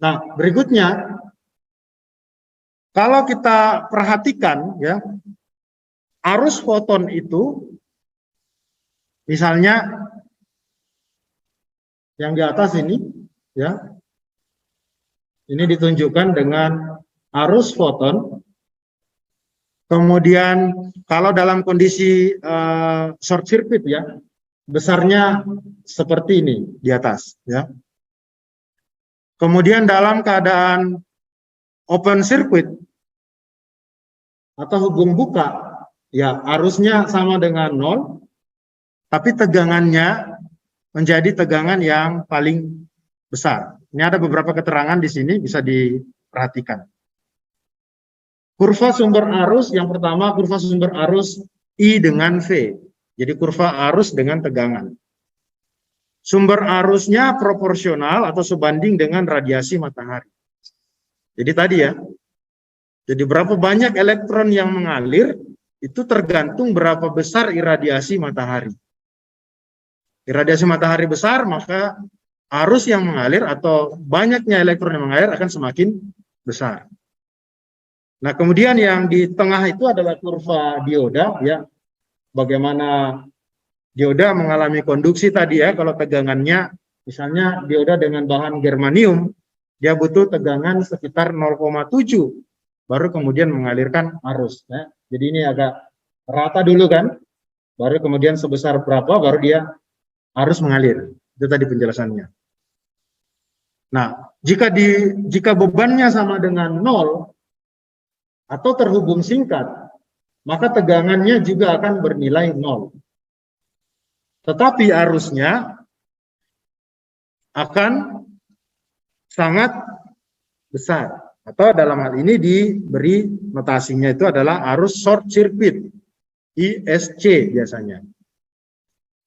Nah, berikutnya, kalau kita perhatikan ya, arus foton itu, misalnya yang di atas ini, ya, ini ditunjukkan dengan arus foton. Kemudian kalau dalam kondisi short circuit ya, besarnya seperti ini di atas ya. Kemudian dalam keadaan open circuit atau hubung buka, ya arusnya sama dengan 0, tapi tegangannya menjadi tegangan yang paling besar. Ini ada beberapa keterangan di sini, bisa diperhatikan. Kurva sumber arus, yang pertama kurva sumber arus I dengan V. Jadi kurva arus dengan tegangan. Sumber arusnya proporsional atau sebanding dengan radiasi matahari. Jadi tadi ya, jadi berapa banyak elektron yang mengalir, itu tergantung berapa besar iradiasi matahari. Iradiasi matahari besar, maka arus yang mengalir atau banyaknya elektron yang mengalir akan semakin besar. Nah, kemudian yang di tengah itu adalah kurva dioda, ya. Bagaimana dioda mengalami konduksi tadi ya, kalau tegangannya, misalnya dioda dengan bahan germanium, dia butuh tegangan sekitar 0,7, baru kemudian mengalirkan arus. Ya. Jadi ini agak rata dulu kan, baru kemudian sebesar berapa, baru dia harus mengalir. Itu tadi penjelasannya. Nah, jika bebannya sama dengan 0, atau terhubung singkat, maka tegangannya juga akan bernilai 0. Tetapi arusnya akan sangat besar. Atau dalam hal ini diberi notasinya itu adalah arus short circuit, ISC biasanya.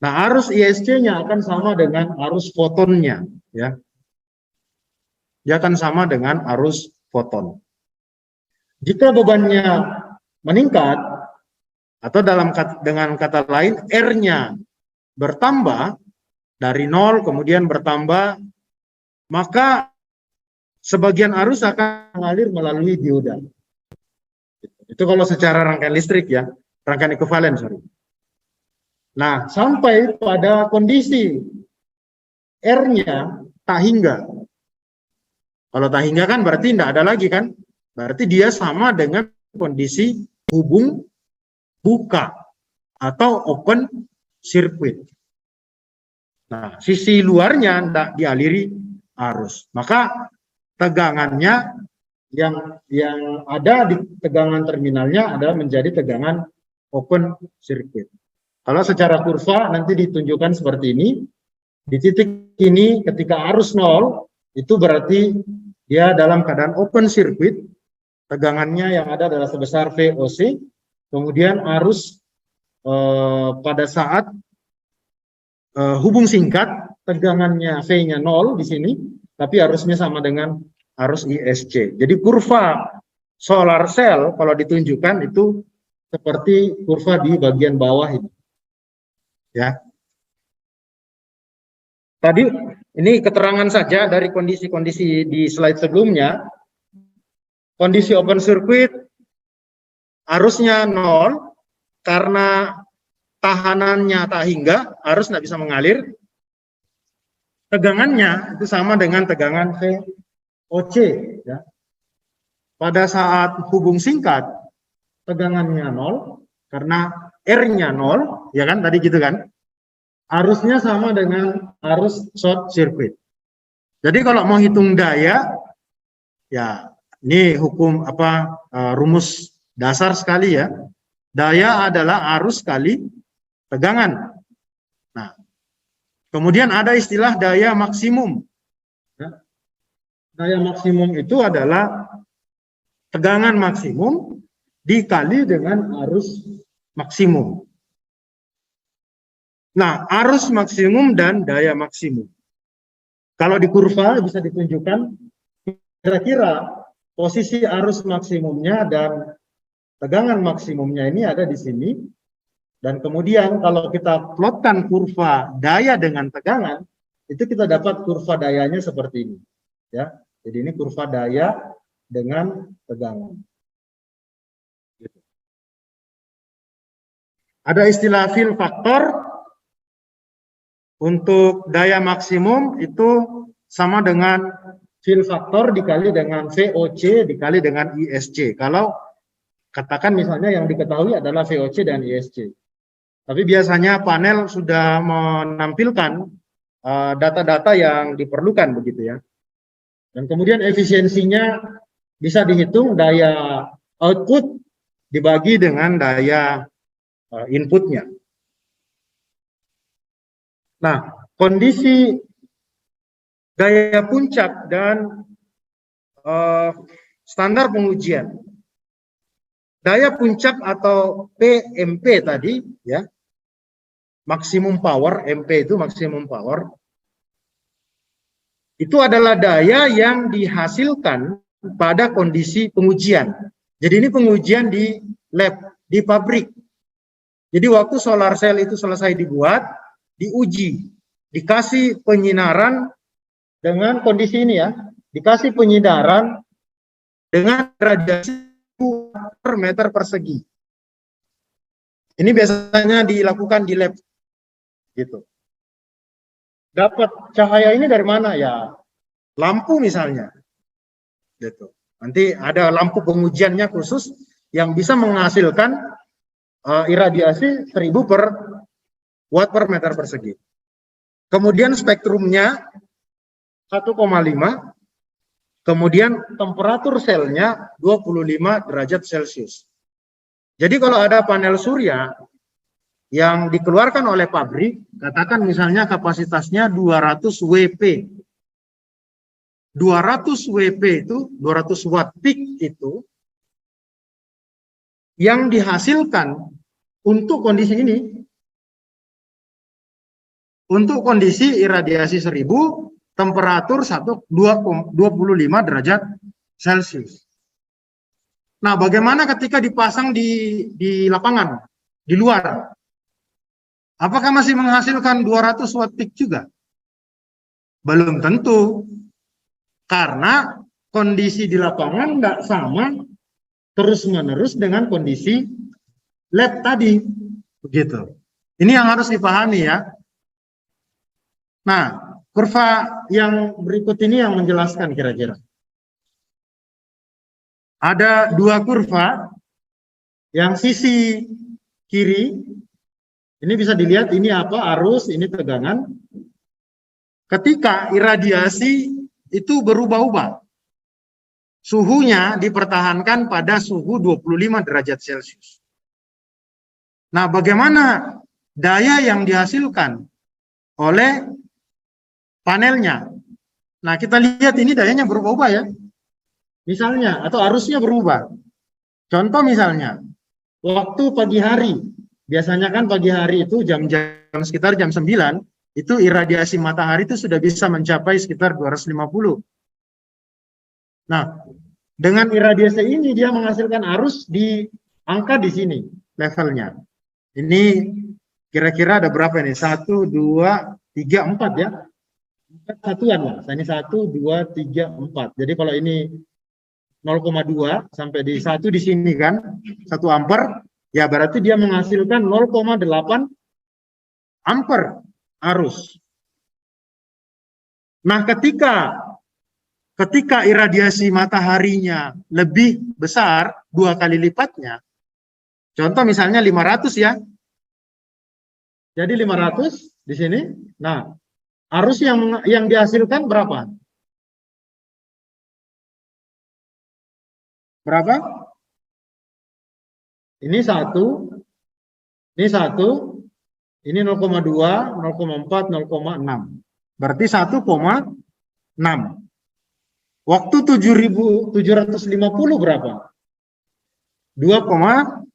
Nah, arus ISC-nya akan sama dengan arus fotonnya. Ya. Dia akan sama dengan arus foton. Jika bebannya meningkat, atau dengan kata lain, R-nya bertambah, dari 0 kemudian bertambah, maka sebagian arus akan mengalir melalui dioda. Itu kalau secara rangkaian listrik ya, rangkaian ekuivalen, sorry. Nah, sampai pada kondisi R-nya tak hingga. Kalau tak hingga kan berarti tidak ada lagi kan? Berarti dia sama dengan kondisi hubung buka atau open circuit. Nah, sisi luarnya tidak dialiri arus. Maka tegangannya yang ada di tegangan terminalnya adalah menjadi tegangan open circuit. Kalau secara kurva nanti ditunjukkan seperti ini. Di titik ini ketika arus 0, itu berarti dia dalam keadaan open circuit. Tegangannya yang ada adalah sebesar VOC, kemudian arus pada saat hubung singkat, tegangannya V-nya 0 di sini, tapi arusnya sama dengan arus ISC. Jadi kurva solar cell kalau ditunjukkan itu seperti kurva di bagian bawah ini. Ya. Tadi ini keterangan saja dari kondisi-kondisi di slide sebelumnya. Kondisi open circuit, arusnya 0, karena tahanannya tak hingga, arus tidak bisa mengalir. Tegangannya itu sama dengan tegangan VOC. Ya. Pada saat hubung singkat, tegangannya 0, karena R-nya 0, ya kan, tadi gitu kan. Arusnya sama dengan arus short circuit. Jadi kalau mau hitung daya, ya ini hukum rumus dasar sekali ya. Daya adalah arus kali tegangan. Nah, kemudian ada istilah daya maksimum. Ya. Daya maksimum itu adalah tegangan maksimum dikali dengan arus maksimum. Nah, arus maksimum dan daya maksimum. Kalau di kurva bisa ditunjukkan kira-kira posisi arus maksimumnya dan tegangan maksimumnya ini ada di sini. Dan kemudian kalau kita plotkan kurva daya dengan tegangan, itu kita dapat kurva dayanya seperti ini. Ya. Jadi ini kurva daya dengan tegangan. Gitu. Ada istilah fill factor. Untuk daya maksimum itu sama dengan fill factor dikali dengan VOC dikali dengan ISC. Kalau katakan misalnya yang diketahui adalah VOC dan ISC. Tapi biasanya panel sudah menampilkan data-data yang diperlukan begitu ya. Dan kemudian efisiensinya bisa dihitung daya output dibagi dengan daya inputnya. Nah, kondisi daya puncak dan standar pengujian. Daya puncak atau PMP tadi ya, maksimum power, MP itu maksimum power. Itu adalah daya yang dihasilkan pada kondisi pengujian. Jadi ini pengujian di lab, di pabrik. Jadi waktu solar cell itu selesai dibuat, diuji, dikasih penyinaran dengan kondisi ini ya, dikasih penyinaran dengan radiasi per meter persegi. Ini biasanya dilakukan di lab, gitu. Dapat cahaya ini dari mana ya? Lampu misalnya, gitu. Nanti ada lampu pengujiannya khusus yang bisa menghasilkan iradiasi 1000 per watt per meter persegi. Kemudian spektrumnya 1,5, kemudian temperatur selnya 25 derajat Celcius. Jadi kalau ada panel surya yang dikeluarkan oleh pabrik, katakan misalnya kapasitasnya 200 WP. 200 WP itu, 200 watt peak itu, yang dihasilkan untuk kondisi ini, untuk kondisi iradiasi 1000, temperatur 25 derajat Celcius. Nah, bagaimana ketika dipasang di lapangan, di luar? Apakah masih menghasilkan 200 watt peak juga? Belum tentu. Karena kondisi di lapangan nggak sama terus-menerus dengan kondisi lab tadi. Begitu. Ini yang harus dipahami ya. Nah, kurva yang berikut ini yang menjelaskan kira-kira. Ada dua kurva, yang sisi kiri, ini bisa dilihat ini apa, arus, ini tegangan. Ketika iradiasi itu berubah-ubah, suhunya dipertahankan pada suhu 25 derajat Celcius. Nah, bagaimana daya yang dihasilkan oleh panelnya? Nah, kita lihat ini dayanya berubah-ubah ya. Misalnya, atau arusnya berubah. Contoh misalnya, waktu pagi hari, biasanya kan pagi hari itu jam-jam sekitar jam 9, itu iradiasi matahari itu sudah bisa mencapai sekitar 250. Nah, dengan iradiasi ini dia menghasilkan arus di angka di sini levelnya. Ini kira-kira ada berapa ini? 1, 2, 3, 4 ya. 4 satuan lah. Ini 1, 2, 3, 4. Jadi kalau ini 0,2 sampai di 1 di sini kan, 1 ampere, ya berarti dia menghasilkan 0,8 ampere arus. Nah, ketika iradiasi mataharinya lebih besar, 2 kali lipatnya, contoh misalnya 500 ya, jadi 500 di sini, nah arus yang dihasilkan berapa? Berapa? Ini 1, ini 1, ini 0,2, 0,4, 0,6. Berarti 1,6. Waktu 7.750 berapa? 2,4.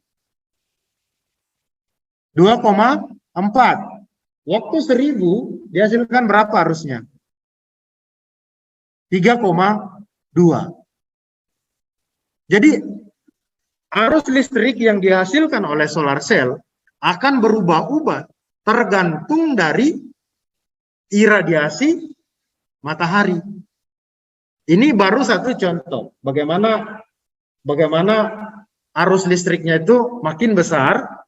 Waktu 1000 dihasilkan berapa arusnya? 3,2. Jadi arus listrik yang dihasilkan oleh solar cell akan berubah-ubah tergantung dari iradiasi matahari. Ini baru satu contoh bagaimana arus listriknya itu makin besar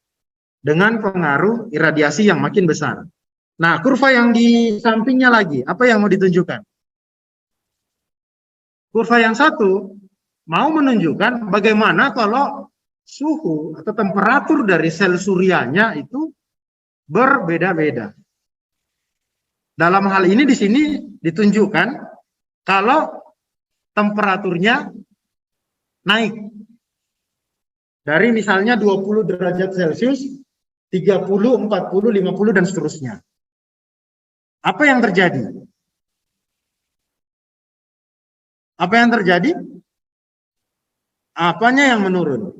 dengan pengaruh iradiasi yang makin besar. Nah, kurva yang di sampingnya lagi, apa yang mau ditunjukkan? Kurva yang satu mau menunjukkan bagaimana kalau suhu atau temperatur dari sel suryanya itu berbeda-beda. Dalam hal ini di sini ditunjukkan kalau temperaturnya naik dari misalnya 20 derajat Celcius, 30, 40, 50 dan seterusnya. Apa yang terjadi? Apa yang terjadi? Apanya yang menurun?